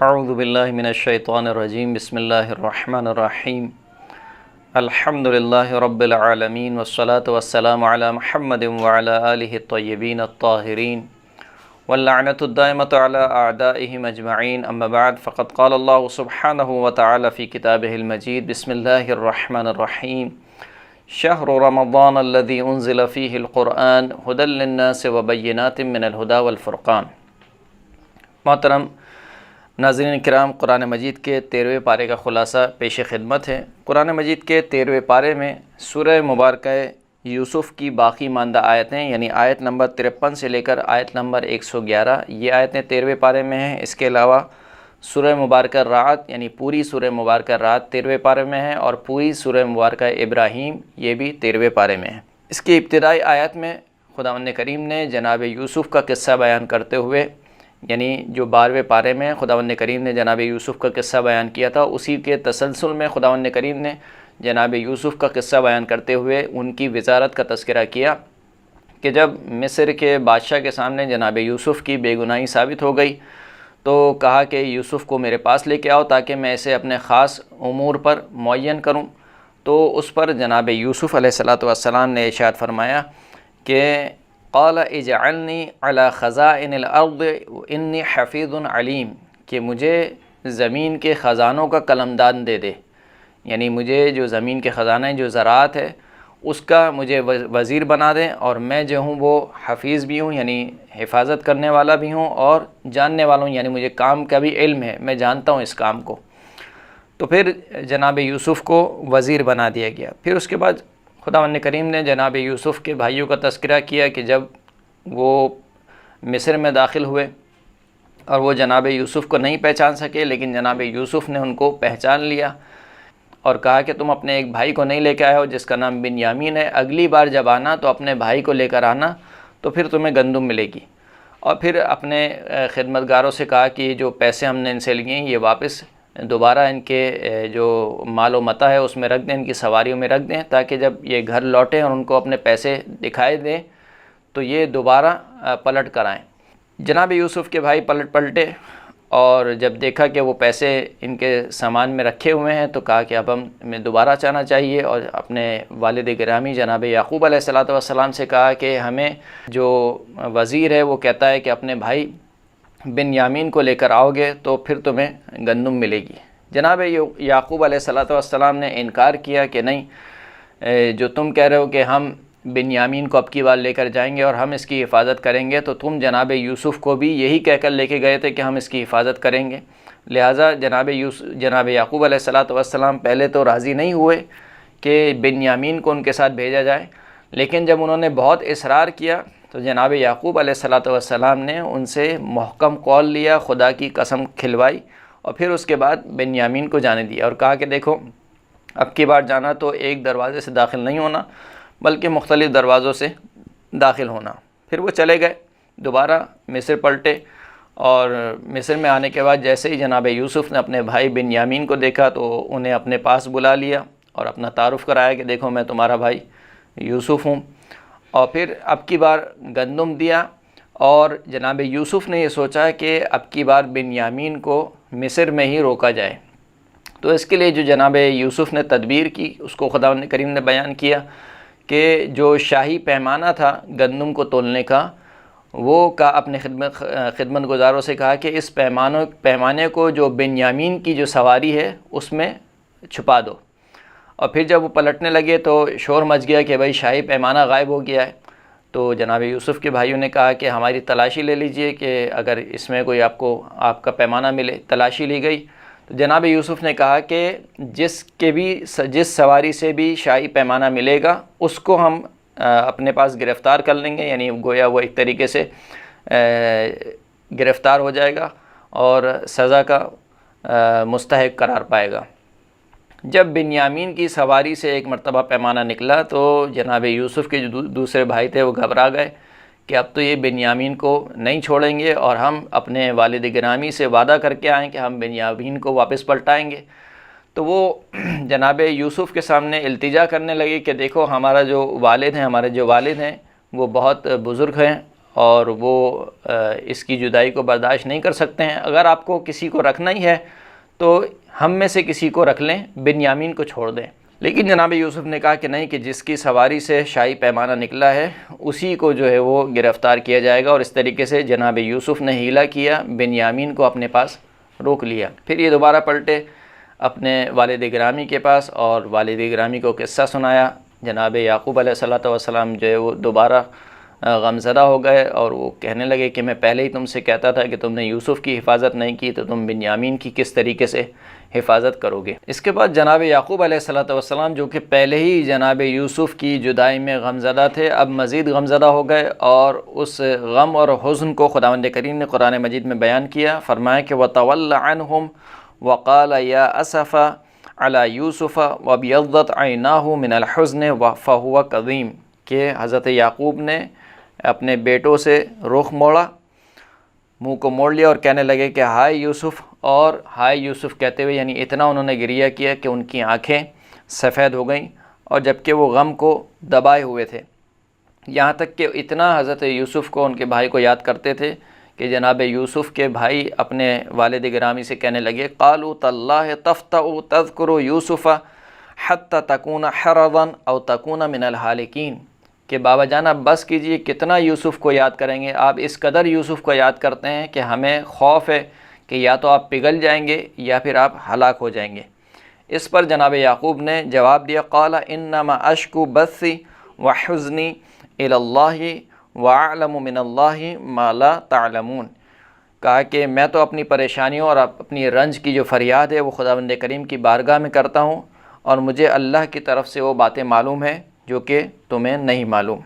اعوذ باللہ من الشیطان الرجیم بسم اللہ الرحمن الرحیم الحمد للہ رب العالمین والصلاة والسلام علی محمد وعلی آلہ الطیبین الطاہرین واللعنۃ الدائمۃ علی اعدائہم اجمعین اما بعد فقد قال اللہ سبحانہ وتعالی فی کتابہ المجید بسم اللہ الرحمن الرحیم شہر رمضان الذی انزل فیہ القرآن ھدی للناس وبینات من الھدی والفرقان۔ محترم ناظرین کرام، قرآن مجید کے 13ویں پارے کا خلاصہ پیش خدمت ہے۔ قرآن مجید کے 13ویں پارے میں سورہ مبارکہ یوسف کی باقی ماندہ آیتیں یعنی آیت نمبر 53 سے لے کر آیت نمبر 111 یہ آیتیں 13ویں پارے میں ہیں۔ اس کے علاوہ سورہ مبارکہ رعد یعنی پوری سورہ مبارکہ رعد 13ویں پارے میں ہے، اور پوری سورہ مبارکہ ابراہیم یہ بھی 13ویں پارے میں ہے۔ اس کی ابتدائی آیت میں خداوند کریم نے جناب یوسف کا قصہ بیان کرتے ہوئے یعنی جو 12ویں پارے میں خداوند کریم نے جناب یوسف کا قصہ بیان کیا تھا، اسی کے تسلسل میں خداوند کریم نے جناب یوسف کا قصہ بیان کرتے ہوئے ان کی وزارت کا تذکرہ کیا کہ جب مصر کے بادشاہ کے سامنے جناب یوسف کی بے گناہی ثابت ہو گئی تو کہا کہ یوسف کو میرے پاس لے کے آؤ تاکہ میں اسے اپنے خاص امور پر معین کروں۔ تو اس پر جناب یوسف علیہ السلام نے ارشاد فرمایا کہ قال اجعلنی علی خزائن الارض انی حفیظ علیم، کہ مجھے زمین کے خزانوں کا قلمدان دے دے، یعنی مجھے جو زمین کے خزانہ جو زراعت ہے اس کا مجھے وزیر بنا دیں، اور میں جو ہوں وہ حفیظ بھی ہوں یعنی حفاظت کرنے والا بھی ہوں اور جاننے والا ہوں، یعنی مجھے کام کا بھی علم ہے، میں جانتا ہوں اس کام کو۔ تو پھر جناب یوسف کو وزیر بنا دیا گیا۔ پھر اس کے بعد خداوند کریم نے جناب یوسف کے بھائیوں کا تذکرہ کیا کہ جب وہ مصر میں داخل ہوئے اور وہ جناب یوسف کو نہیں پہچان سکے، لیکن جناب یوسف نے ان کو پہچان لیا اور کہا کہ تم اپنے ایک بھائی کو نہیں لے کے آئے ہو جس کا نام بنیامین ہے، اگلی بار جب آنا تو اپنے بھائی کو لے کر آنا تو پھر تمہیں گندم ملے گی۔ اور پھر اپنے خدمتگاروں سے کہا کہ جو پیسے ہم نے ان سے لیے ہیں یہ واپس دوبارہ ان کے جو مال و متاع ہے اس میں رکھ دیں، ان کی سواریوں میں رکھ دیں، تاکہ جب یہ گھر لوٹیں اور ان کو اپنے پیسے دکھائے دیں تو یہ دوبارہ پلٹ کر آئیں۔ جناب یوسف کے بھائی پلٹے اور جب دیکھا کہ وہ پیسے ان کے سامان میں رکھے ہوئے ہیں تو کہا کہ اب ہمیں دوبارہ جانا چاہیے، اور اپنے والد گرامی جناب یعقوب علیہ السلام سے کہا کہ ہمیں جو وزیر ہے وہ کہتا ہے کہ اپنے بھائی بنیامین کو لے کر آؤ گے تو پھر تمہیں گندم ملے گی۔ جناب یعقوب علیہ السلام نے انکار کیا کہ نہیں، جو تم کہہ رہے ہو کہ ہم بنیامین کو اب کی بار لے کر جائیں گے اور ہم اس کی حفاظت کریں گے، تو تم جناب یوسف کو بھی یہی کہہ کر لے کے گئے تھے کہ ہم اس کی حفاظت کریں گے۔ لہٰذا جناب یعقوب علیہ السلام پہلے تو راضی نہیں ہوئے کہ بنیامین کو ان کے ساتھ بھیجا جائے، لیکن جب انہوں نے بہت اصرار کیا تو جناب یعقوب علیہ السلام نے ان سے محکم قول لیا، خدا کی قسم کھلوائی، اور پھر اس کے بعد بنیامین کو جانے دیا اور کہا کہ دیکھو اب کی بار جانا تو ایک دروازے سے داخل نہیں ہونا بلکہ مختلف دروازوں سے داخل ہونا۔ پھر وہ چلے گئے، دوبارہ مصر پلٹے، اور مصر میں آنے کے بعد جیسے ہی جناب یوسف نے اپنے بھائی بنیامین کو دیکھا تو انہیں اپنے پاس بلا لیا اور اپنا تعارف کرایا کہ دیکھو میں تمہارا بھائی یوسف ہوں، اور پھر اب کی بار گندم دیا۔ اور جناب یوسف نے یہ سوچا کہ اب کی بار بنیامین کو مصر میں ہی روکا جائے، تو اس کے لیے جو جناب یوسف نے تدبیر کی اس کو خداوند کریم نے بیان کیا کہ جو شاہی پیمانہ تھا گندم کو تولنے کا، وہ اپنے خدمت گزاروں سے کہا کہ اس پیمانے کو جو بنیامین کی جو سواری ہے اس میں چھپا دو۔ اور پھر جب وہ پلٹنے لگے تو شور مچ گیا کہ بھائی شاہی پیمانہ غائب ہو گیا ہے۔ تو جناب یوسف کے بھائیوں نے کہا کہ ہماری تلاشی لے لیجئے کہ اگر اس میں کوئی آپ کا پیمانہ ملے۔ تلاشی لی گئی تو جناب یوسف نے کہا کہ جس سواری سے بھی شاہی پیمانہ ملے گا اس کو ہم اپنے پاس گرفتار کر لیں گے، یعنی گویا وہ ایک طریقے سے گرفتار ہو جائے گا اور سزا کا مستحق قرار پائے گا۔ جب بنیامین کی سواری سے ایک مرتبہ پیمانہ نکلا تو جناب یوسف کے جو دوسرے بھائی تھے وہ گھبرا گئے کہ اب تو یہ بنیامین کو نہیں چھوڑیں گے، اور ہم اپنے والد گرامی سے وعدہ کر کے آئیں کہ ہم بنیامین کو واپس پلٹائیں گے۔ تو وہ جناب یوسف کے سامنے التجا کرنے لگے کہ دیکھو ہمارے جو والد ہیں وہ بہت بزرگ ہیں اور وہ اس کی جدائی کو برداشت نہیں کر سکتے ہیں۔ اگر آپ کو کسی کو رکھنا ہی ہے تو ہم میں سے کسی کو رکھ لیں، بنیامین کو چھوڑ دیں۔ لیکن جناب یوسف نے کہا کہ نہیں، کہ جس کی سواری سے شاہی پیمانہ نکلا ہے اسی کو جو ہے وہ گرفتار کیا جائے گا، اور اس طریقے سے جناب یوسف نے حیلہ کیا، بنیامین کو اپنے پاس روک لیا۔ پھر یہ دوبارہ پلٹے اپنے والد گرامی کے پاس اور والد گرامی کو قصہ سنایا۔ جناب یعقوب علیہ السلام جو ہے وہ دوبارہ غمزدہ ہو گئے، اور وہ کہنے لگے کہ میں پہلے ہی تم سے کہتا تھا کہ تم نے یوسف کی حفاظت نہیں کی، تو تم بنیامین کی کس طریقے سے حفاظت کرو گے۔ اس کے بعد جناب یعقوب علیہ السلام جو کہ پہلے ہی جناب یوسف کی جدائی میں غمزدہ تھے، اب مزید غمزدہ ہو گئے، اور اس غم اور حزن کو خداوند کریم نے قرآن مجید میں بیان کیا۔ فرمایا کہ وَتَوَلَّ عَنْهُمْ وَقَالَ يَا أَسَفَ عَلَى يُوسُفَ وَابْيَضَّتْ عَيْنَاهُ مِنَ الْحُزْنِ فَهُوَ كَظِيمٌ، کہ حضرت یعقوب نے اپنے بیٹوں سے رخ موڑا، منہ کو موڑ لیا، اور کہنے لگے کہ ہائے یوسف، اور ہائے یوسف کہتے ہوئے یعنی اتنا انہوں نے گریہ کیا کہ ان کی آنکھیں سفید ہو گئیں، اور جبکہ وہ غم کو دبائے ہوئے تھے، یہاں تک کہ اتنا حضرت یوسف کو، ان کے بھائی کو یاد کرتے تھے کہ جناب یوسف کے بھائی اپنے والد گرامی سے کہنے لگے قالوا تاللہ تفتأ تذکر یوسف حتی تکون حرضا او تکون من الحالکین، کہ بابا جان آپ بس کیجئے، کتنا یوسف کو یاد کریں گے، آپ اس قدر یوسف کو یاد کرتے ہیں کہ ہمیں خوف ہے کہ یا تو آپ پگھل جائیں گے یا پھر آپ ہلاک ہو جائیں گے۔ اس پر جناب یعقوب نے جواب دیا قال انما اشکو بثی وحزنی الی اللہ واعلم من اللہ ما لا تعلمون، کہا کہ میں تو اپنی پریشانیوں اور اپنی رنج کی جو فریاد ہے وہ خداوند کریم کی بارگاہ میں کرتا ہوں، اور مجھے اللہ کی طرف سے وہ باتیں معلوم ہیں جو کہ تمہیں نہیں معلوم۔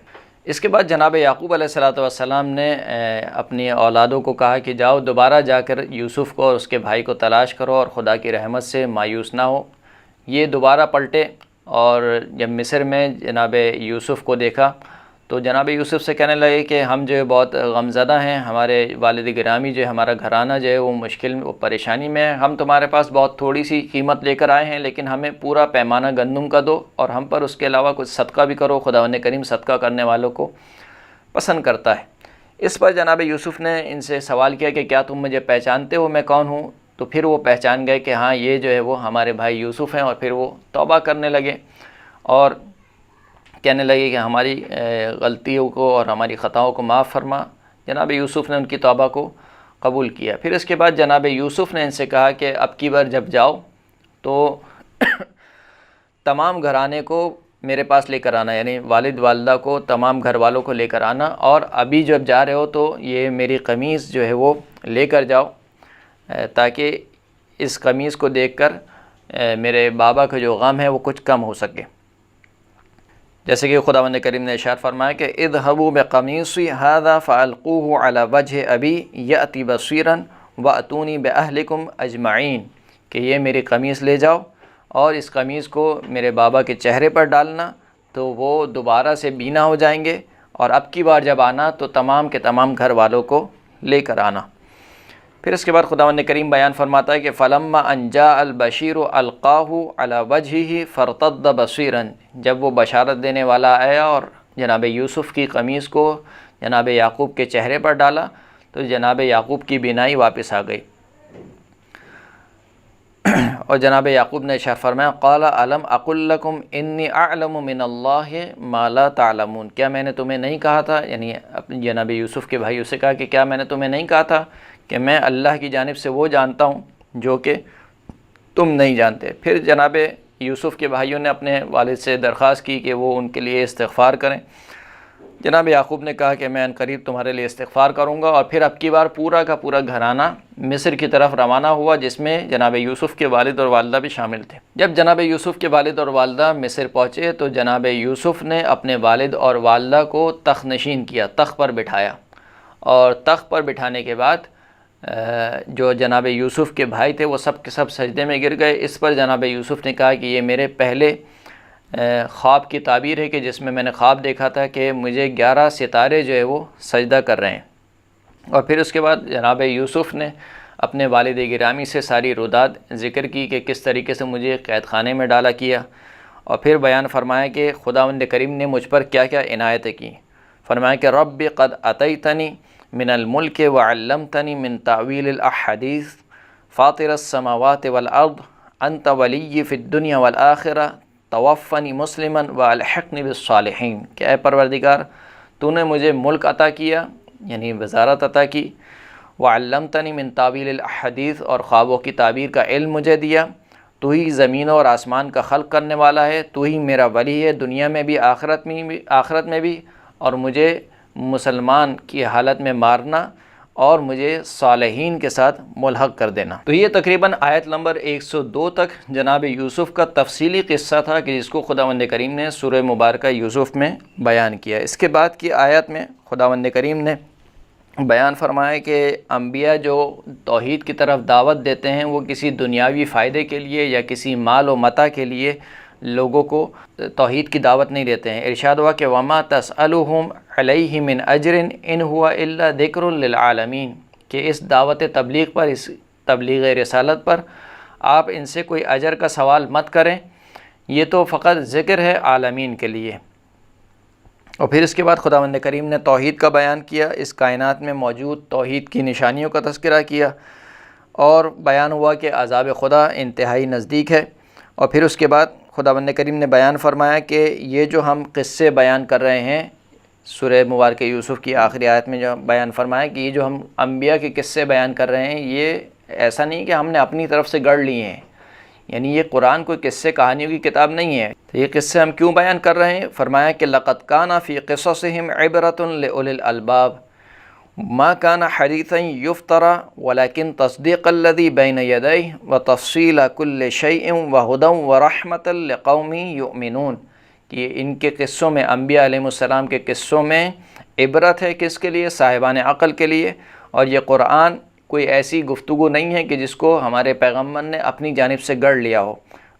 اس کے بعد جناب یعقوب علیہ السلام نے اپنی اولادوں کو کہا کہ جاؤ دوبارہ جا کر یوسف کو اور اس کے بھائی کو تلاش کرو، اور خدا کی رحمت سے مایوس نہ ہو۔ یہ دوبارہ پلٹے، اور جب مصر میں جناب یوسف کو دیکھا تو جناب یوسف سے کہنے لگے کہ ہم جو ہے بہت غمزدہ ہیں، ہمارے والد گرامی جو ہے، ہمارا گھرانہ جو ہے وہ مشکل وہ پریشانی میں ہے، ہم تمہارے پاس بہت تھوڑی سی قیمت لے کر آئے ہیں، لیکن ہمیں پورا پیمانہ گندم کا دو، اور ہم پر اس کے علاوہ کچھ صدقہ بھی کرو، خداوند کریم صدقہ کرنے والوں کو پسند کرتا ہے۔ اس پر جناب یوسف نے ان سے سوال کیا کہ کیا تم مجھے پہچانتے ہو میں کون ہوں؟ تو پھر وہ پہچان گئے کہ ہاں یہ جو ہے وہ ہمارے بھائی یوسف ہیں، اور پھر وہ توبہ کرنے لگے اور کہنے لگے کہ ہماری غلطیوں کو اور ہماری خطاؤں کو معاف فرما۔ جناب یوسف نے ان کی توبہ کو قبول کیا۔ پھر اس کے بعد جناب یوسف نے ان سے کہا کہ اب کی بار جب جاؤ تو تمام گھرانے کو میرے پاس لے کر آنا، یعنی والد والدہ کو، تمام گھر والوں کو لے کر آنا، اور ابھی جب جا رہے ہو تو یہ میری قمیص جو ہے وہ لے کر جاؤ، تاکہ اس قمیص کو دیکھ کر میرے بابا کا جو غم ہے وہ کچھ کم ہو سکے۔ جیسے کہ خداوند کریم نے ارشاد فرمایا کہ اذهبوا بقمیصی ھذا فالقوه علی وجه ابی یأتی بصیرا واتونی باہلکم اجمعین، کہ یہ میری قمیص لے جاؤ اور اس قمیص کو میرے بابا کے چہرے پر ڈالنا، تو وہ دوبارہ سے بینا ہو جائیں گے، اور اب کی بار جب آنا تو تمام کے تمام گھر والوں کو لے کر آنا۔ پھر اس کے بعد خداوند کریم بیان فرماتا ہے کہ فلما ان جاء البشیر القاہ علی وجہہ فارتد بصیرا، جب وہ بشارت دینے والا آیا اور جناب یوسف کی قمیص کو جناب یعقوب کے چہرے پر ڈالا تو جناب یعقوب کی بینائی واپس آ گئی، اور جناب یعقوب نے ارشاد فرمایا قال الم اقل لکم انی اعلم من اللہ ما لا تعلمون، کیا میں نے تمہیں نہیں کہا تھا، یعنی جناب یوسف کے بھائیوں سے کہا کہ کیا میں نے تمہیں نہیں کہا تھا کہ میں اللہ کی جانب سے وہ جانتا ہوں جو کہ تم نہیں جانتے۔ پھر جناب یوسف کے بھائیوں نے اپنے والد سے درخواست کی کہ وہ ان کے لیے استغفار کریں۔ جناب یعقوب نے کہا کہ میں عنقریب تمہارے لیے استغفار کروں گا، اور پھر اب کی بار پورا کا پورا گھرانہ مصر کی طرف روانہ ہوا، جس میں جناب یوسف کے والد اور والدہ بھی شامل تھے۔ جب جناب یوسف کے والد اور والدہ مصر پہنچے تو جناب یوسف نے اپنے والد اور والدہ کو تخت نشین کیا، تخت پر بٹھایا، اور تخت پر بٹھانے کے بعد جو جناب یوسف کے بھائی تھے وہ سب کے سب سجدے میں گر گئے۔ اس پر جناب یوسف نے کہا کہ یہ میرے پہلے خواب کی تعبیر ہے کہ جس میں نے خواب دیکھا تھا کہ مجھے 11 ستارے جو ہے وہ سجدہ کر رہے ہیں۔ اور پھر اس کے بعد جناب یوسف نے اپنے والد گرامی سے ساری روداد ذکر کی کہ کس طریقے سے مجھے قید خانے میں ڈالا کیا، اور پھر بیان فرمایا کہ خداوند کریم نے مجھ پر کیا کیا عنایتیں کی۔ فرمایا کہ رب قد اتیتنی من الملک وعلمتنی من تعویل الاحادیث فاطر السماوات والارض انت ولی فی الدنیا والآخرہ توفنی مسلما والحقنی بالصالحین، کہ اے پروردگار تو نے مجھے ملک عطا کیا یعنی وزارت عطا کی، وعلمتنی من تعویل الاحادیث اور خوابوں کی تعبیر کا علم مجھے دیا، تو ہی زمینوں اور آسمان کا خلق کرنے والا ہے، تو ہی میرا ولی ہے دنیا میں بھی آخرت میں بھی، اور مجھے مسلمان کی حالت میں مارنا اور مجھے صالحین کے ساتھ ملحق کر دینا۔ تو یہ تقریباً آیت نمبر 102 تک جناب یوسف کا تفصیلی قصہ تھا کہ جس کو خداوند کریم نے سورہ مبارکہ یوسف میں بیان کیا۔ اس کے بعد کی آیت میں خداوند کریم نے بیان فرمایا کہ انبیاء جو توحید کی طرف دعوت دیتے ہیں وہ کسی دنیاوی فائدے کے لیے یا کسی مال و متاع کے لیے لوگوں کو توحید کی دعوت نہیں دیتے ہیں۔ ارشاد ہوا کہ وما تسألهم علیہ من اجر ان ہوا الا ذکر للعالمین، کہ اس دعوت تبلیغ پر، اس تبلیغ رسالت پر آپ ان سے کوئی اجر کا سوال مت کریں، یہ تو فقط ذکر ہے عالمین کے لیے۔ اور پھر اس کے بعد خداوند کریم نے توحید کا بیان کیا، اس کائنات میں موجود توحید کی نشانیوں کا تذکرہ کیا، اور بیان ہوا کہ عذاب خدا انتہائی نزدیک ہے۔ اور پھر اس کے بعد خداوند کریم نے بیان فرمایا کہ یہ جو ہم قصے بیان کر رہے ہیں، سورہ مبارکہ یوسف کی آخری آیت میں جو بیان فرمایا کہ یہ جو ہم انبیاء کے قصے بیان کر رہے ہیں، یہ ایسا نہیں کہ ہم نے اپنی طرف سے گڑھ لیے ہیں، یعنی یہ قرآن کوئی قصے کہانیوں کی کتاب نہیں ہے۔ تو یہ قصے ہم کیوں بیان کر رہے ہیں؟ فرمایا کہ لقد کان فی قصصہم عبرۃ لاولی الالباب ما کان حدیثا یفترى ولکن تصدیق الذی بین یدیہ وتفصیل کل شیء وہدی ورحمۃ لقوم یؤمنون، کہ ان کے قصوں میں، انبیاء علیہ السلام کے قصوں میں عبرت ہے، کس کے لیے؟ صاحبان عقل کے لیے۔ اور یہ قرآن کوئی ایسی گفتگو نہیں ہے کہ جس کو ہمارے پیغمبر نے اپنی جانب سے گڑھ لیا ہو،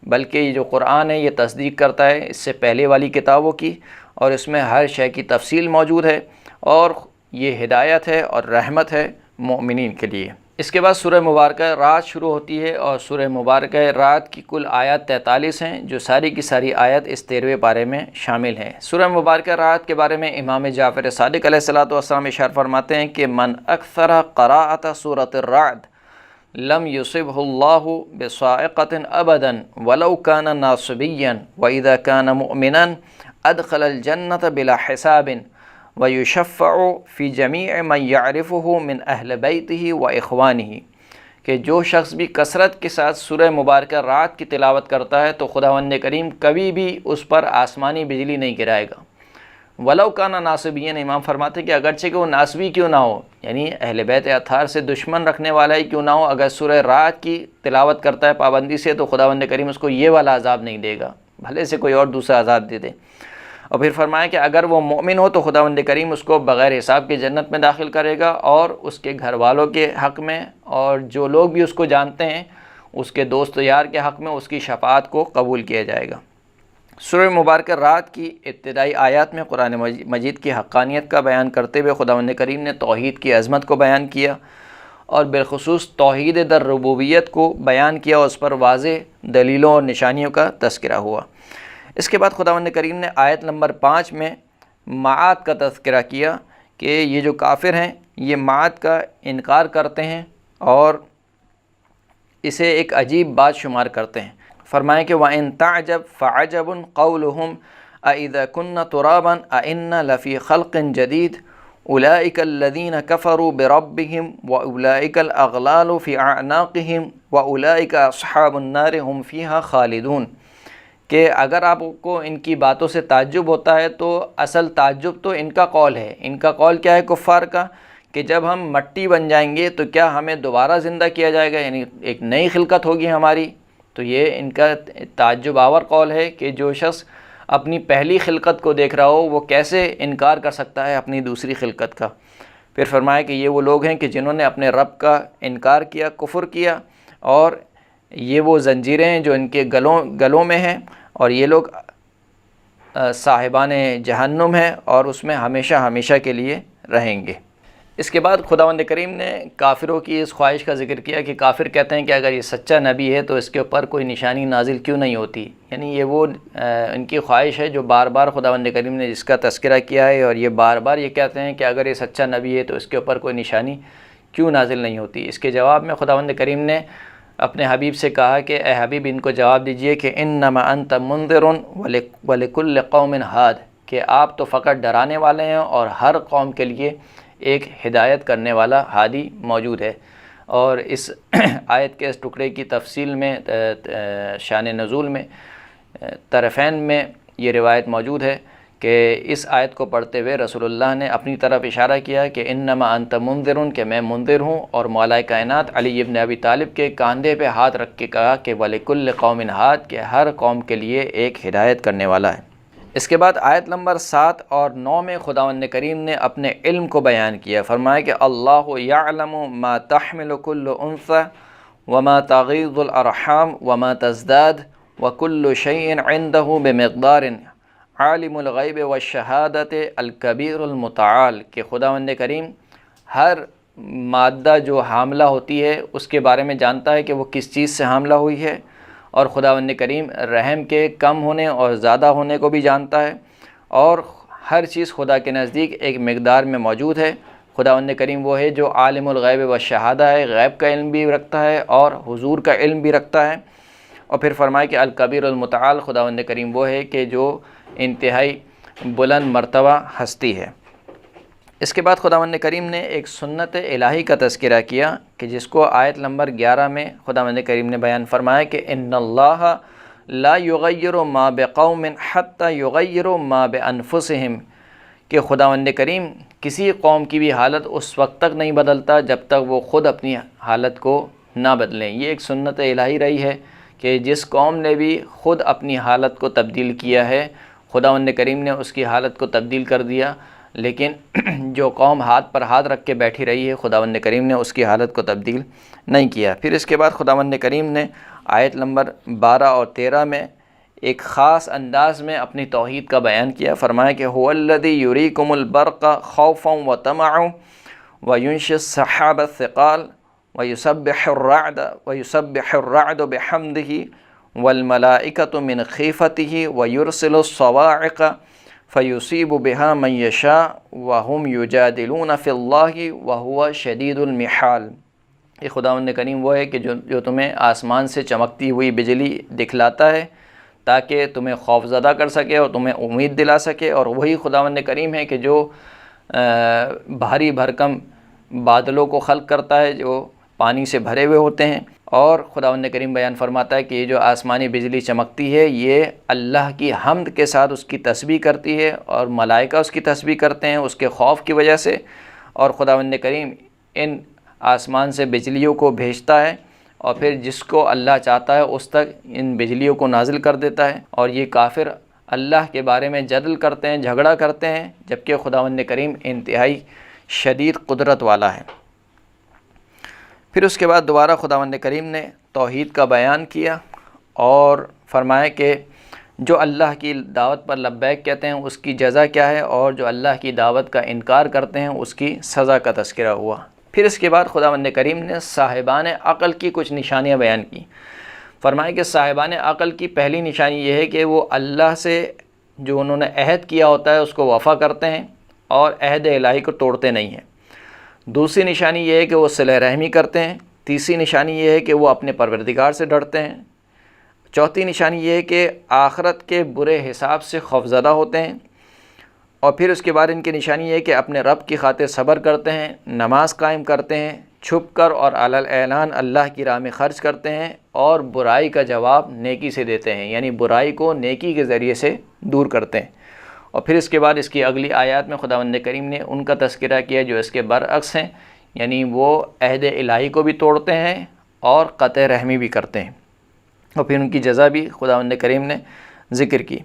بلکہ یہ جو قرآن ہے یہ تصدیق کرتا ہے اس سے پہلے والی کتابوں کی، اور اس میں ہر شے کی تفصیل موجود ہے، اور یہ ہدایت ہے اور رحمت ہے مومنین کے لیے۔ اس کے بعد سورہ مبارکہ رعد شروع ہوتی ہے، اور سورہ مبارکہ رعد کی کل آیات 43 ہیں، جو ساری کی ساری آیت اس 13ویں پارے میں شامل ہیں۔ سورہ مبارکہ رعد کے بارے میں امام جعفر صادق علیہ السلام ارشاد فرماتے ہیں کہ من اکثر قراءۃ سورۃ الرعد لم یصبہ اللہ بصاعقۃ ابدا ولو کان ناصبیا واذا کان مؤمنا ادخل الجنۃ بلا حساب وَيُشَفَّعُ فِي جَمِيعِ مَنْ يَعْرِفُهُ مِنْ أَهْلِ بَيْتِهِ وَإِخْوَانِهِ، کہ جو شخص بھی کثرت کے ساتھ سورہ مبارکہ رعد کی تلاوت کرتا ہے تو خداوند کریم کبھی بھی اس پر آسمانی بجلی نہیں گرائے گا۔ وَلَوْ كَانَ نَاصِبِيًّا، امام فرماتے ہیں کہ اگرچہ کہ وہ ناصبی کیوں نہ ہو، یعنی اہل بیت اطہار سے دشمن رکھنے والا ہی کیوں نہ ہو، اگر سورہ رعد کی تلاوت کرتا ہے پابندی سے تو خداوند کریم اس کو یہ والا عذاب نہیں دے گا، بھلے سے کوئی اور دوسرا عذاب دے دے۔ اور پھر فرمایا کہ اگر وہ مومن ہو تو خداوند کریم اس کو بغیر حساب کی جنت میں داخل کرے گا، اور اس کے گھر والوں کے حق میں اور جو لوگ بھی اس کو جانتے ہیں اس کے دوست و یار کے حق میں اس کی شفاعت کو قبول کیا جائے گا۔ سورہ مبارکہ رعد کی ابتدائی آیات میں قرآن مجید کی حقانیت کا بیان کرتے ہوئے خداوند کریم نے توحید کی عظمت کو بیان کیا، اور بالخصوص توحید در ربوبیت کو بیان کیا، اور اس پر واضح دلیلوں اور نشانیوں کا تذکرہ ہوا۔ اس کے بعد خداوند کریم نے آیت نمبر 5 میں معاد کا تذکرہ کیا کہ یہ جو کافر ہیں یہ معاد کا انکار کرتے ہیں اور اسے ایک عجیب بات شمار کرتے ہیں۔ فرمائیں کہ وَإِن تَعْجَبْ فَعَجَبٌ قَوْلُهُمْ أَإِذَا كُنَّا تُرَابًا أَإِنَّا لَفِي خَلْقٍ جَدِيدٍ أُولَئِكَ الَّذِينَ كَفَرُوا بِرَبِّهِمْ وَأُولَئِكَ الْأَغْلَالُ فِي أَعْنَاقِهِمْ وَأُولَئِكَ أَصْحَابُ النَّارِ هُمْ فِيهَا خَالِدُونَ، کہ اگر آپ کو ان کی باتوں سے تعجب ہوتا ہے تو اصل تعجب تو ان کا قول ہے۔ ان کا قول کیا ہے کفار کا؟ کہ جب ہم مٹی بن جائیں گے تو کیا ہمیں دوبارہ زندہ کیا جائے گا، یعنی ایک نئی خلقت ہوگی ہماری۔ تو یہ ان کا تعجب آور قول ہے کہ جو شخص اپنی پہلی خلقت کو دیکھ رہا ہو وہ کیسے انکار کر سکتا ہے اپنی دوسری خلقت کا۔ پھر فرمایا کہ یہ وہ لوگ ہیں کہ جنہوں نے اپنے رب کا انکار کیا، کفر کیا، اور یہ وہ زنجیریں ہیں جو ان کے گلوں میں ہیں، اور یہ لوگ صاحبان جہنم ہیں اور اس میں ہمیشہ ہمیشہ کے لیے رہیں گے۔ اس کے بعد خداوند کریم نے کافروں کی اس خواہش کا ذکر کیا کہ کافر کہتے ہیں کہ اگر یہ سچا نبی ہے تو اس کے اوپر کوئی نشانی نازل کیوں نہیں ہوتی، یعنی یہ وہ ان کی خواہش ہے جو بار بار خداوند کریم نے جس کا تذکرہ کیا ہے، اور یہ بار بار یہ کہتے ہیں کہ اگر یہ سچا نبی ہے تو اس کے اوپر کوئی نشانی کیوں نازل نہیں ہوتی۔ اس کے جواب میں خداوند کریم نے اپنے حبیب سے کہا کہ اے حبیب ان کو جواب دیجئے کہ انما انت منذر ولکل قوم ہاد، کہ آپ تو فقط ڈرانے والے ہیں اور ہر قوم کے لیے ایک ہدایت کرنے والا ہادی موجود ہے۔ اور اس آیت کے اس ٹکڑے کی تفصیل میں شان نزول میں طرفین میں یہ روایت موجود ہے کہ اس آیت کو پڑھتے ہوئے رسول اللہ نے اپنی طرف اشارہ کیا کہ انما انت منذر، کہ میں منذر ہوں، اور مولا کائنات علی ابن ابی طالب کے کاندھے پہ ہاتھ رکھ کے کہا کہ وَلِكُلِّ قَوْمٍ ہاد، کہ ہر قوم کے لیے ایک ہدایت کرنے والا ہے۔ اس کے بعد آیت نمبر 7 اور 9 میں خداوند کریم نے اپنے علم کو بیان کیا، فرمایا کہ اللہ یعلم ما تحمل كل انثى وما تغیض الارحام وما تزداد وكل شيء عنده بمقدار عالم الغیب والشہادت الکبیر المتعال، کہ خداوند کریم ہر مادہ جو حاملہ ہوتی ہے اس کے بارے میں جانتا ہے کہ وہ کس چیز سے حاملہ ہوئی ہے، اور خداوند کریم رحم کے کم ہونے اور زیادہ ہونے کو بھی جانتا ہے، اور ہر چیز خدا کے نزدیک ایک مقدار میں موجود ہے۔ خداوند کریم وہ ہے جو عالم الغیب والشہادہ ہے، غیب کا علم بھی رکھتا ہے اور حضور کا علم بھی رکھتا ہے۔ اور پھر فرمایا کہ الکبیر المتعال، خداوند کریم وہ ہے کہ جو انتہائی بلند مرتبہ ہستی ہے۔ اس کے بعد خداوند کریم نے ایک سنت الہی کا تذکرہ کیا کہ جس کو آیت نمبر 11 میں خداوند کریم نے بیان فرمایا کہ ان اللہ لا یغیر ما بقوم حتی یغیروا ما بانفسہم، کہ خداوند کریم کسی قوم کی بھی حالت اس وقت تک نہیں بدلتا جب تک وہ خود اپنی حالت کو نہ بدلیں۔ یہ ایک سنت الہی رہی ہے کہ جس قوم نے بھی خود اپنی حالت کو تبدیل کیا ہے خداوند کریم نے اس کی حالت کو تبدیل کر دیا، لیکن جو قوم ہاتھ پر ہاتھ رکھ کے بیٹھی رہی ہے خداوند کریم نے اس کی حالت کو تبدیل نہیں کیا۔ پھر اس کے بعد خداوند کریم نے آیت نمبر 12 اور 13 میں ایک خاص انداز میں اپنی توحید کا بیان کیا، فرمایا کہ هو الذی یریکم البرق خوفا وطمعا وینشئ السحاب الثقال ویسبح الرعد بحمدہ والملائکۃ من خیفتہ ویرسل الصواعق فیصیب بہا من یشاء وہم یجادلون فی اللہ وہو شدید المحال۔ یہ خداوند کریم وہ ہے کہ جو تمہیں آسمان سے چمکتی ہوئی بجلی دکھلاتا ہے تاکہ تمہیں خوف زدہ کر سکے اور تمہیں امید دلا سکے، اور وہی خداوند کریم ہے کہ جو بھاری بھرکم بادلوں کو خلق کرتا ہے جو پانی سے بھرے ہوئے ہوتے ہیں، اور خداوند کریم بیان فرماتا ہے کہ یہ جو آسمانی بجلی چمکتی ہے یہ اللہ کی حمد کے ساتھ اس کی تسبیح کرتی ہے، اور ملائکہ اس کی تسبیح کرتے ہیں اس کے خوف کی وجہ سے، اور خداوند کریم ان آسمان سے بجلیوں کو بھیجتا ہے اور پھر جس کو اللہ چاہتا ہے اس تک ان بجلیوں کو نازل کر دیتا ہے، اور یہ کافر اللہ کے بارے میں جدل کرتے ہیں، جھگڑا کرتے ہیں، جبکہ خداوند کریم انتہائی شدید قدرت والا ہے۔ پھر اس کے بعد دوبارہ خداوند کریم نے توحید کا بیان کیا اور فرمایا کہ جو اللہ کی دعوت پر لبیک کہتے ہیں اس کی جزا کیا ہے، اور جو اللہ کی دعوت کا انکار کرتے ہیں اس کی سزا کا تذکرہ ہوا۔ پھر اس کے بعد خداوند کریم نے صاحبان عقل کی کچھ نشانیاں بیان کی، فرمایا کہ صاحبان عقل کی پہلی نشانی یہ ہے کہ وہ اللہ سے جو انہوں نے عہد کیا ہوتا ہے اس کو وفا کرتے ہیں اور عہد الہی کو توڑتے نہیں ہیں۔ دوسری نشانی یہ ہے کہ وہ صلہ رحمی کرتے ہیں۔ تیسری نشانی یہ ہے کہ وہ اپنے پروردگار سے ڈرتے ہیں۔ چوتھی نشانی یہ ہے کہ آخرت کے برے حساب سے خوفزدہ ہوتے ہیں، اور پھر اس کے بعد ان کی نشانی یہ ہے کہ اپنے رب کی خاطر صبر کرتے ہیں، نماز قائم کرتے ہیں، چھپ کر اور علی الاعلان اللہ کی راہ میں خرچ کرتے ہیں، اور برائی کا جواب نیکی سے دیتے ہیں، یعنی برائی کو نیکی کے ذریعے سے دور کرتے ہیں۔ اور پھر اس کے بعد اس کی اگلی آیات میں خداوند کریم نے ان کا تذکرہ کیا جو اس کے برعکس ہیں، یعنی وہ عہد الہی کو بھی توڑتے ہیں اور قطع رحمی بھی کرتے ہیں، اور پھر ان کی جزا بھی خداوند کریم نے ذکر کی۔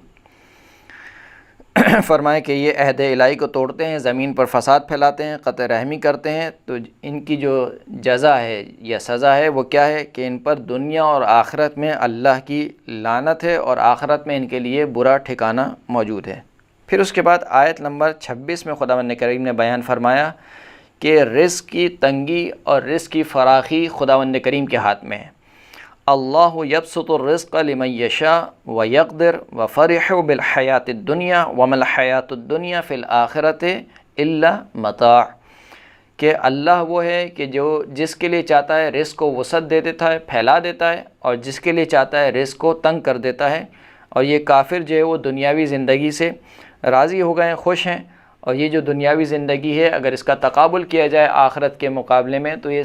فرمایا کہ یہ عہد الہی کو توڑتے ہیں، زمین پر فساد پھیلاتے ہیں، قطع رحمی کرتے ہیں، تو ان کی جو جزا ہے یا سزا ہے وہ کیا ہے کہ ان پر دنیا اور آخرت میں اللہ کی لعنت ہے، اور آخرت میں ان کے لیے برا ٹھکانہ موجود ہے۔ پھر اس کے بعد آیت نمبر 26 میں خداوند کریم نے بیان فرمایا کہ رزق کی تنگی اور رزق کی فراخی خداوند کریم کے ہاتھ میں ہے۔ اللہ یبسط الرزق لمن یشاء ویقدر وفرحوا بالحیات الدنیا وما الحیات الدنیا فی الآخرۃ الا متاع، کہ اللہ وہ ہے کہ جو جس کے لیے چاہتا ہے رزق کو وسعت دے دیتا ہے، پھیلا دیتا ہے، اور جس کے لیے چاہتا ہے رزق کو تنگ کر دیتا ہے۔ اور یہ کافر جو ہے وہ دنیاوی زندگی سے راضی ہو گئے ہیں، خوش ہیں، اور یہ جو دنیاوی زندگی ہے اگر اس کا تقابل کیا جائے آخرت کے مقابلے میں تو یہ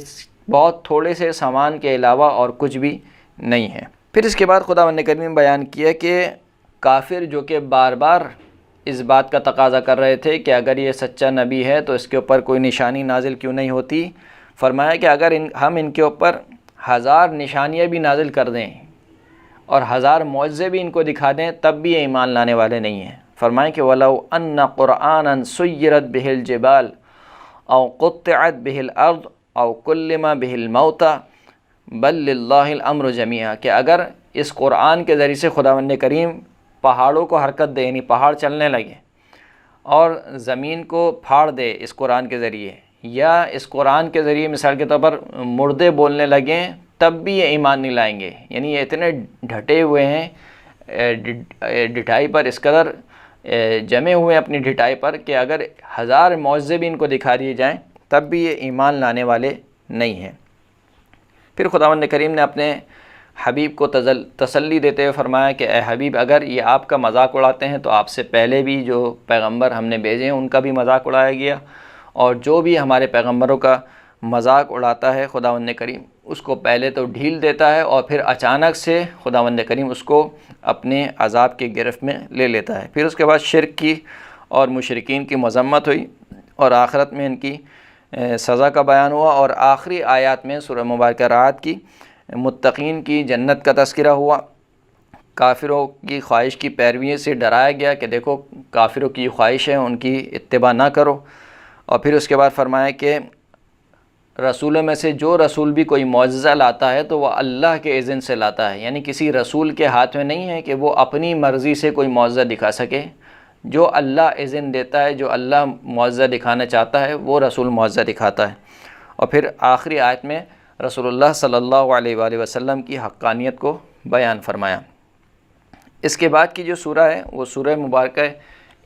بہت تھوڑے سے سامان کے علاوہ اور کچھ بھی نہیں ہے۔ پھر اس کے بعد خداوند کریم نے بیان کیا کہ کافر جو کہ بار بار اس بات کا تقاضا کر رہے تھے کہ اگر یہ سچا نبی ہے تو اس کے اوپر کوئی نشانی نازل کیوں نہیں ہوتی، فرمایا کہ اگر ہم ان کے اوپر 1000 نشانیاں بھی نازل کر دیں اور 1000 معجزے بھی ان کو دکھا دیں تب بھی یہ ایمان لانے والے نہیں ہیں۔ فرمائیں کہ وَلَوْ أَنَّ قُرْآنًا سُيِّرَتْ بِهِ الْجِبَالُ أَوْ قُطِّعَتْ بِهِ الْأَرْضُ أَوْ كُلِّمَ بِهِ الْمَوْتَى بَلْ لِلَّهِ الْأَمْرُ جَمِيعًا، کہ اگر اس قرآن کے ذریعے سے خداوند کریم پہاڑوں کو حرکت دے، یعنی پہاڑ چلنے لگے، اور زمین کو پھاڑ دے اس قرآن کے ذریعے، یا اس قرآن کے ذریعے مثال کے طور پر مردے بولنے لگیں تب بھی یہ ایمان نہیں لائیں گے۔ یعنی یہ اتنے ڈھٹے ہوئے ہیں ڈٹائی پر، اس قدر جمے ہوئے ہیں اپنی ڈٹائی پر کہ اگر 1000 معجزے بھی ان کو دکھا دیے جائیں تب بھی یہ ایمان لانے والے نہیں ہیں۔ پھر خداوند کریم نے اپنے حبیب کو تسلی دیتے ہوئے فرمایا کہ اے حبیب، اگر یہ آپ کا مذاق اڑاتے ہیں تو آپ سے پہلے بھی جو پیغمبر ہم نے بھیجے ہیں ان کا بھی مذاق اڑایا گیا، اور جو بھی ہمارے پیغمبروں کا مذاق اڑاتا ہے خداوند کریم اس کو پہلے تو ڈھیل دیتا ہے اور پھر اچانک سے خداوند کریم اس کو اپنے عذاب کی گرفت میں لے لیتا ہے۔ پھر اس کے بعد شرک کی اور مشرکین کی مذمت ہوئی، اور آخرت میں ان کی سزا کا بیان ہوا، اور آخری آیات میں سورہ مبارکہ رعد کی متقین کی جنت کا تذکرہ ہوا۔ کافروں کی خواہش کی پیروی سے ڈرایا گیا کہ دیکھو کافروں کی خواہش ہے ان کی اتباع نہ کرو، اور پھر اس کے بعد فرمایا کہ رسولوں میں سے جو رسول بھی کوئی معجزہ لاتا ہے تو وہ اللہ کے اذن سے لاتا ہے، یعنی کسی رسول کے ہاتھ میں نہیں ہے کہ وہ اپنی مرضی سے کوئی معجزہ دکھا سکے، جو اللہ اذن دیتا ہے، جو اللہ معجزہ دکھانا چاہتا ہے وہ رسول معجزہ دکھاتا ہے۔ اور پھر آخری آیت میں رسول اللہ صلی اللہ علیہ وآلہ وسلم کی حقانیت کو بیان فرمایا۔ اس کے بعد کی جو سورہ ہے وہ سورہ مبارکہ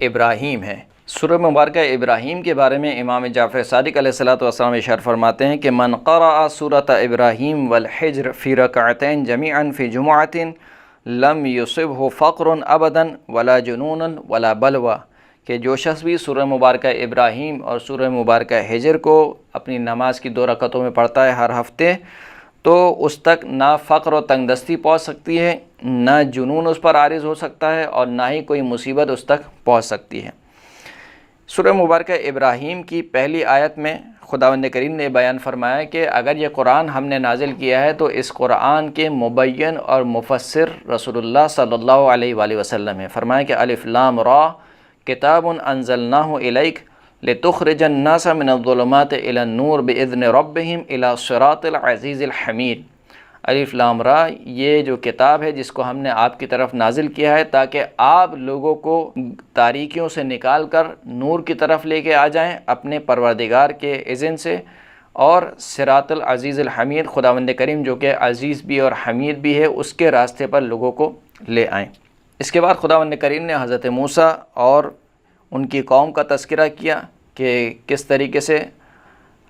ابراہیم ہے۔ سورہ مبارکہ ابراہیم کے بارے میں امام جعفر صادق علیہ السلام ارشاد فرماتے ہیں کہ من قرأ سورۃ ابراہیم والحجر فی رکعتین جمیعا فی جمعۃ لم یصبہ فقر ابدا ولا جنون ولا بلوى، کہ جو شخص بھی سورہ مبارکہ ابراہیم اور سورہ مبارکہ حجر کو اپنی نماز کی 2 رکعتوں میں پڑھتا ہے ہر ہفتے تو اس تک نہ فقر و تنگ دستی پہنچ سکتی ہے، نہ جنون اس پر عارض ہو سکتا ہے، اور نہ ہی کوئی مصیبت اس تک پہنچ سکتی ہے۔ سورہ مبارکہ ابراہیم کی پہلی آیت میں خداوند کریم نے بیان فرمایا کہ اگر یہ قرآن ہم نے نازل کیا ہے تو اس قرآن کے مبین اور مفسر رسول اللہ صلی اللہ علیہ وآلہ وسلم ہے۔ فرمایا کہ الف لام را کتاب انزلناہ الیک لتخرج الناس من الظلمات الی النور باذن ربہم الی صراط العزیز الحمید۔ الف لام را، یہ جو کتاب ہے جس کو ہم نے آپ کی طرف نازل کیا ہے تاکہ آپ لوگوں کو تاریکیوں سے نکال کر نور کی طرف لے کے آ جائیں اپنے پروردگار کے اذن سے، اور صراط العزیز الحمید، خداوند کریم جو کہ عزیز بھی اور حمید بھی ہے اس کے راستے پر لوگوں کو لے آئیں۔ اس کے بعد خداوند کریم نے حضرت موسیٰ اور ان کی قوم کا تذکرہ کیا کہ کس طریقے سے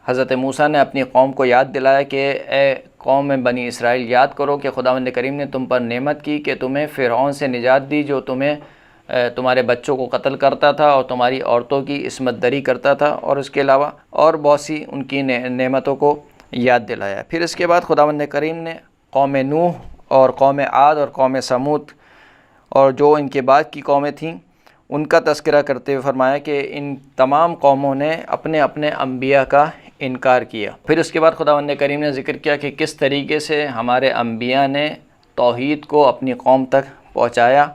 حضرت موسیٰ نے اپنی قوم کو یاد دلایا کہ اے قوم بنی اسرائیل یاد کرو کہ خداوند کریم نے تم پر نعمت کی کہ تمہیں فرعون سے نجات دی جو تمہارے بچوں کو قتل کرتا تھا اور تمہاری عورتوں کی عصمت دری کرتا تھا، اور اس کے علاوہ اور بہت سی ان کی نعمتوں کو یاد دلایا۔ پھر اس کے بعد خداوند کریم نے قوم نوح اور قوم عاد اور قوم سمود اور جو ان کے بعد کی قومیں تھیں ان کا تذکرہ کرتے ہوئے فرمایا کہ ان تمام قوموں نے اپنے اپنے انبیاء کا انکار کیا۔ پھر اس کے بعد خداوند کریم نے ذکر کیا کہ کس طریقے سے ہمارے انبیاء نے توحید کو اپنی قوم تک پہنچایا،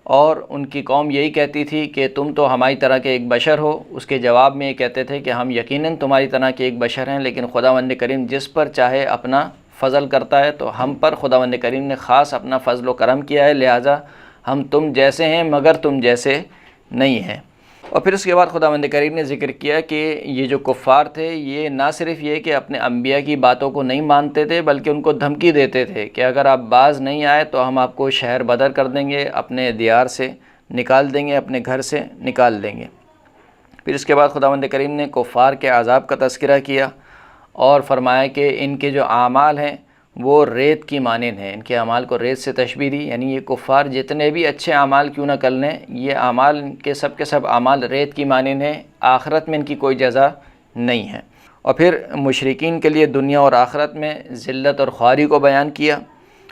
اور ان کی قوم یہی کہتی تھی کہ تم تو ہماری طرح کے ایک بشر ہو، اس کے جواب میں یہ کہتے تھے کہ ہم یقیناً تمہاری طرح کے ایک بشر ہیں، لیکن خداوند کریم جس پر چاہے اپنا فضل کرتا ہے، تو ہم پر خداوند کریم نے خاص اپنا فضل و کرم کیا ہے، لہٰذا ہم تم جیسے ہیں مگر تم جیسے نہیں ہیں۔ اور پھر اس کے بعد خداوند کریم نے ذکر کیا کہ یہ جو کفار تھے یہ نہ صرف یہ کہ اپنے انبیاء کی باتوں کو نہیں مانتے تھے بلکہ ان کو دھمکی دیتے تھے کہ اگر آپ باز نہیں آئے تو ہم آپ کو شہر بدر کر دیں گے، اپنے دیار سے نکال دیں گے، اپنے گھر سے نکال دیں گے۔ پھر اس کے بعد خداوند کریم نے کفار کے عذاب کا تذکرہ کیا اور فرمایا کہ ان کے جو اعمال ہیں وہ ریت کی مانند ہیں، ان کے اعمال کو ریت سے تشبیہ دی، یعنی یہ کفار جتنے بھی اچھے اعمال کیوں نہ کر لیں، یہ اعمال کے سب اعمال ریت کی مانند ہیں، آخرت میں ان کی کوئی جزا نہیں ہے۔ اور پھر مشرکین کے لیے دنیا اور آخرت میں ذلت اور خواری کو بیان کیا۔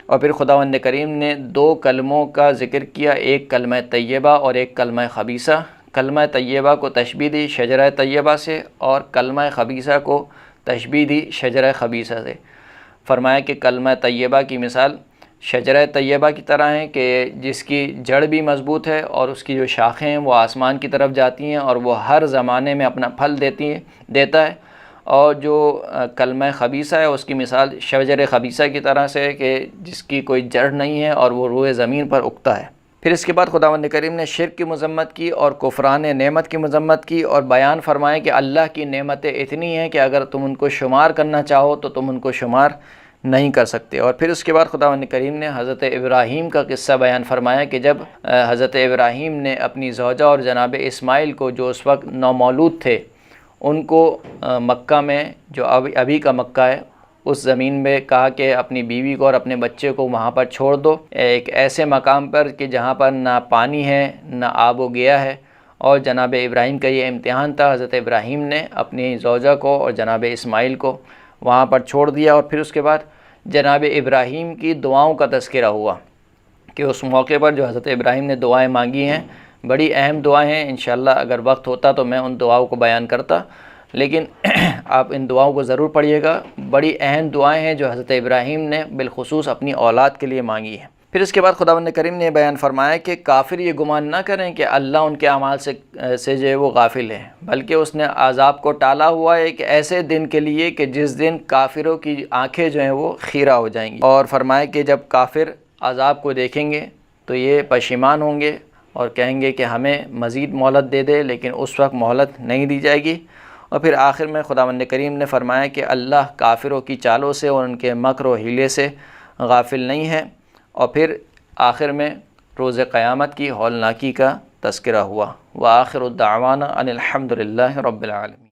اور پھر خداوند کریم نے 2 کلموں کا ذکر کیا، ایک کلمہ طیبہ اور ایک کلمہ خبیثہ۔ کلمہ طیبہ کو تشبیہ دی شجرہ طیبہ سے اور کلمہ خبیثہ کو تشبیہ دی شجرہ خبیثہ سے۔ فرمایا کہ کلمہ طیبہ کی مثال شجرہ طیبہ کی طرح ہے کہ جس کی جڑ بھی مضبوط ہے اور اس کی جو شاخیں ہیں وہ آسمان کی طرف جاتی ہیں اور وہ ہر زمانے میں اپنا پھل دیتا ہے، اور جو کلمہ خبیثہ ہے اس کی مثال شجرہ خبیثہ کی طرح سے ہے کہ جس کی کوئی جڑ نہیں ہے اور وہ روئے زمین پر اگتا ہے۔ پھر اس کے بعد خداوند کریم نے شرک کی مذمت کی اور کفران نعمت کی مذمت کی اور بیان فرمائے کہ اللہ کی نعمتیں اتنی ہیں کہ اگر تم ان کو شمار کرنا چاہو تو تم ان کو شمار نہیں کر سکتے۔ اور پھر اس کے بعد خداوند کریم نے حضرت ابراہیم کا قصہ بیان فرمایا کہ جب حضرت ابراہیم نے اپنی زوجہ اور جناب اسماعیل کو جو اس وقت نومولود تھے ان کو مکہ میں جو ابھی کا مکہ ہے اس زمین میں کہا کہ اپنی بیوی کو اور اپنے بچے کو وہاں پر چھوڑ دو، ایک ایسے مقام پر کہ جہاں پر نہ پانی ہے نہ آب و گیا ہے۔ اور جناب ابراہیم کا یہ امتحان تھا، حضرت ابراہیم نے اپنی زوجہ کو اور جناب اسماعیل کو وہاں پر چھوڑ دیا۔ اور پھر اس کے بعد جناب ابراہیم کی دعاؤں کا تذکرہ ہوا کہ اس موقع پر جو حضرت ابراہیم نے دعائیں مانگی ہیں بڑی اہم دعائیں ہیں، انشاءاللہ اگر وقت ہوتا تو میں ان دعاؤں کو بیان کرتا، لیکن آپ ان دعاؤں کو ضرور پڑھیے گا، بڑی اہم دعائیں ہیں جو حضرت ابراہیم نے بالخصوص اپنی اولاد کے لیے مانگی ہیں۔ پھر اس کے بعد خداوند کریم نے بیان فرمایا کہ کافر یہ گمان نہ کریں کہ اللہ ان کے اعمال سے جو ہے وہ غافل ہے، بلکہ اس نے عذاب کو ٹالا ہوا ہے ایک ایسے دن کے لیے کہ جس دن کافروں کی آنکھیں جو ہیں وہ خیرہ ہو جائیں گی۔ اور فرمایا کہ جب کافر عذاب کو دیکھیں گے تو یہ پشیمان ہوں گے اور کہیں گے کہ ہمیں مزید مہلت دے دے، لیکن اس وقت مہلت نہیں دی جائے گی۔ اور پھر آخر میں خداوند کریم نے فرمایا کہ اللہ کافروں کی چالوں سے اور ان کے مکر و حیلے سے غافل نہیں ہے۔ اور پھر آخر میں روز قیامت کی ہولناکی کا تذکرہ ہوا۔ وآخر الدعوانا ان الحمد للہ رب العالمین۔